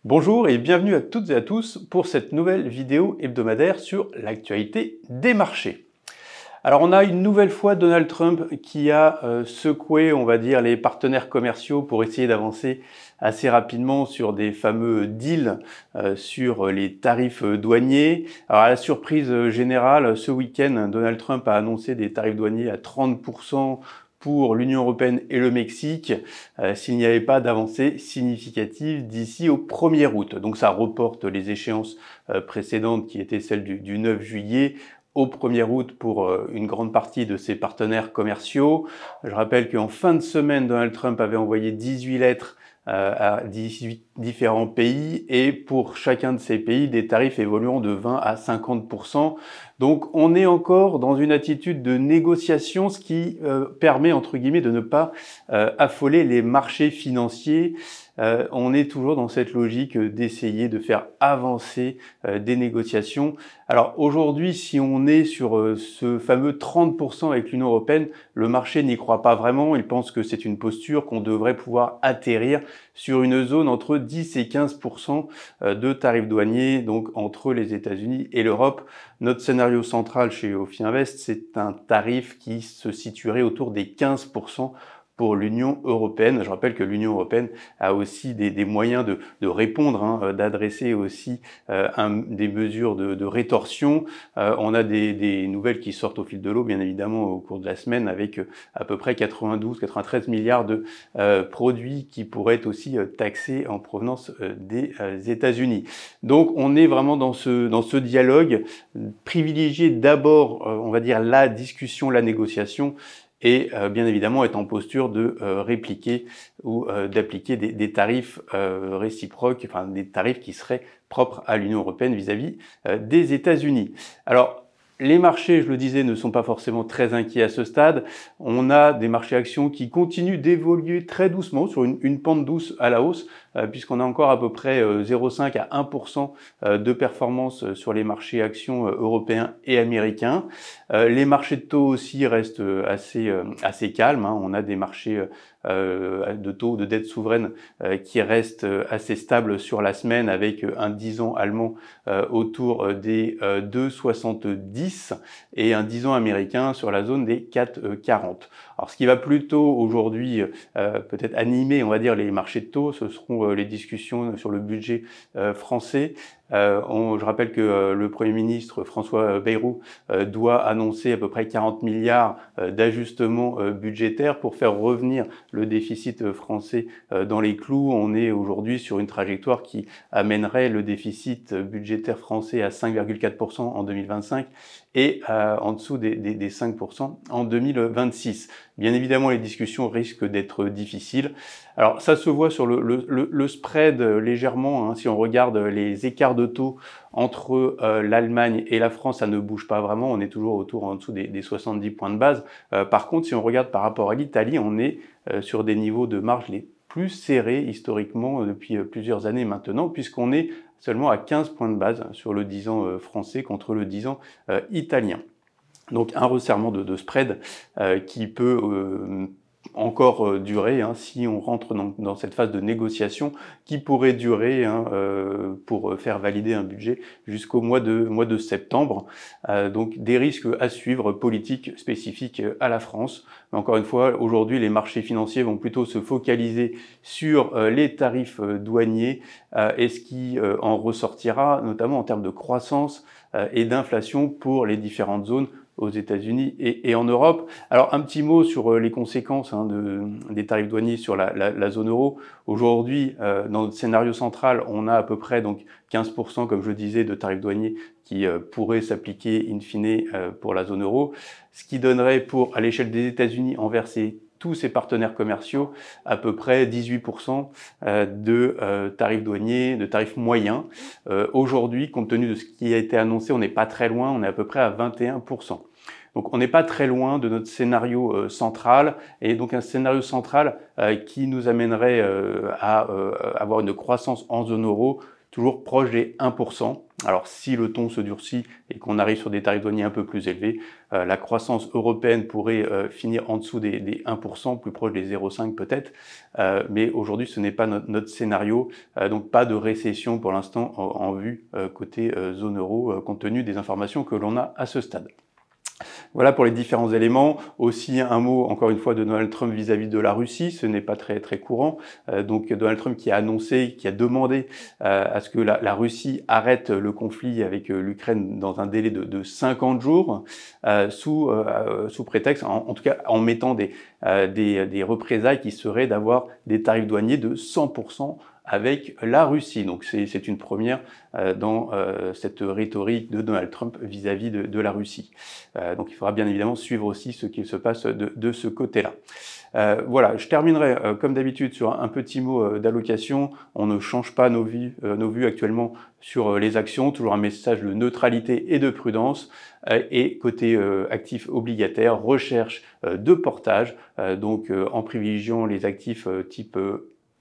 Bonjour et bienvenue à toutes et à tous pour cette nouvelle vidéo hebdomadaire sur l'actualité des marchés. Alors on a une nouvelle fois Donald Trump qui a secoué, on va dire, les partenaires commerciaux pour essayer d'avancer assez rapidement sur des fameux deals sur les tarifs douaniers. Alors à la surprise générale, ce week-end, Donald Trump a annoncé des tarifs douaniers à 30% pour l'Union européenne et le Mexique s'il n'y avait pas d'avancée significative d'ici au 1er août. Donc ça reporte les échéances précédentes qui étaient celles du 9 juillet au 1er août pour une grande partie de ses partenaires commerciaux. Je rappelle qu'en fin de semaine, Donald Trump avait envoyé 18 lettres à 18 différents pays et pour chacun de ces pays, des tarifs évoluant de 20 à 50%. Donc on est encore dans une attitude de négociation, ce qui permet entre guillemets de ne pas affoler les marchés financiers. On est toujours dans cette logique d'essayer de faire avancer des négociations. Alors aujourd'hui, si on est sur ce fameux 30% avec l'Union européenne, le marché n'y croit pas vraiment. Il pense que c'est une posture qu'on devrait pouvoir atterrir sur une zone entre 10 et 15% de tarifs douaniers, donc entre les États-Unis et l'Europe. Notre scénario central chez Ophi Invest, c'est un tarif qui se situerait autour des 15% pour l'Union européenne. Je rappelle que l'Union européenne a aussi des moyens de répondre, d'adresser aussi des mesures de rétorsion. On a des nouvelles qui sortent au fil de l'eau, bien évidemment, au cours de la semaine, avec à peu près 92-93 milliards de produits qui pourraient être aussi taxés en provenance des États-Unis. Donc on est vraiment dans ce dialogue, privilégier d'abord, on va dire, la discussion, la négociation, et bien évidemment être en posture de répliquer ou d'appliquer des tarifs réciproques, enfin des tarifs qui seraient propres à l'Union européenne vis-à-vis des États-Unis. Alors, les marchés, je le disais, ne sont pas forcément très inquiets à ce stade. On a des marchés actions qui continuent d'évoluer très doucement sur une pente douce à la hausse, puisqu'on a encore à peu près 0,5 à 1% de performance sur les marchés actions européens et américains. Les marchés de taux aussi restent assez calmes. On a des marchés de taux de dette souveraine qui restent assez stables sur la semaine, avec un 10 ans allemand autour des 2,70 et un 10 ans américain sur la zone des 4,40. Alors ce qui va plutôt aujourd'hui peut-être animer, on va dire, les marchés de taux, ce seront les discussions sur le budget français. Je rappelle que le Premier ministre François Bayrou doit annoncer à peu près 40 milliards d'ajustements budgétaires pour faire revenir le déficit français dans les clous. On est aujourd'hui sur une trajectoire qui amènerait le déficit budgétaire français à 5,4% en 2025 et en dessous des 5% en 2026. Bien évidemment, les discussions risquent d'être difficiles. Alors ça se voit sur le spread légèrement, si on regarde les écarts de taux entre l'Allemagne et la France, ça ne bouge pas vraiment, on est toujours autour en dessous des 70 points de base. Par contre, si on regarde par rapport à l'Italie, on est sur des niveaux de marge les plus serrés historiquement depuis plusieurs années maintenant, puisqu'on est seulement à 15 points de base sur le 10 ans français contre le 10 ans italien. Donc un resserrement de spread qui peut encore durer si on rentre dans cette phase de négociation qui pourrait durer pour faire valider un budget jusqu'au mois de septembre. Donc des risques à suivre politiques spécifiques à la France. Mais encore une fois, aujourd'hui, les marchés financiers vont plutôt se focaliser sur les tarifs douaniers et ce qui en ressortira, notamment en termes de croissance et d'inflation pour les différentes zones aux États-Unis et en Europe. Alors un petit mot sur les conséquences des tarifs douaniers sur la zone euro. Aujourd'hui, dans notre scénario central, on a à peu près donc 15%, comme je le disais, de tarifs douaniers qui pourraient s'appliquer in fine pour la zone euro, ce qui donnerait à l'échelle des États-Unis envers tous ces partenaires commerciaux, à peu près 18% de tarifs douaniers, de tarifs moyens. Aujourd'hui, compte tenu de ce qui a été annoncé, on n'est pas très loin, on est à peu près à 21%. Donc on n'est pas très loin de notre scénario central, et donc un scénario central qui nous amènerait à avoir une croissance en zone euro toujours proche des 1%. Alors si le ton se durcit et qu'on arrive sur des tarifs douaniers un peu plus élevés, la croissance européenne pourrait finir en dessous des 1%, plus proche des 0,5 peut-être, mais aujourd'hui ce n'est pas notre scénario, donc pas de récession pour l'instant en vue côté zone euro, compte tenu des informations que l'on a à ce stade. Voilà pour les différents éléments. Aussi un mot, encore une fois, de Donald Trump vis-à-vis de la Russie. Ce n'est pas très courant. Donc Donald Trump qui a annoncé, qui a demandé à ce que la Russie arrête le conflit avec l'Ukraine dans un délai de 50 jours, sous prétexte, en tout cas en mettant des représailles qui seraient d'avoir des tarifs douaniers de 100% avec la Russie. Donc c'est une première dans cette rhétorique de Donald Trump vis-à-vis de la Russie. Donc il faudra bien évidemment suivre aussi ce qu'il se passe de ce côté-là. Voilà, je terminerai comme d'habitude sur un petit mot d'allocation. On ne change pas nos vues actuellement sur les actions, toujours un message de neutralité et de prudence. Et côté actifs obligataires, recherche de portage, donc en privilégiant les actifs type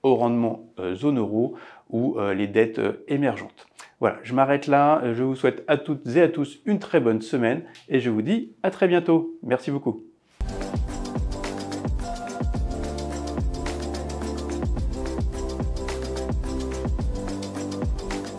au rendement zone euro ou les dettes émergentes. Voilà, je m'arrête là. Je vous souhaite à toutes et à tous une très bonne semaine et je vous dis à très bientôt. Merci beaucoup.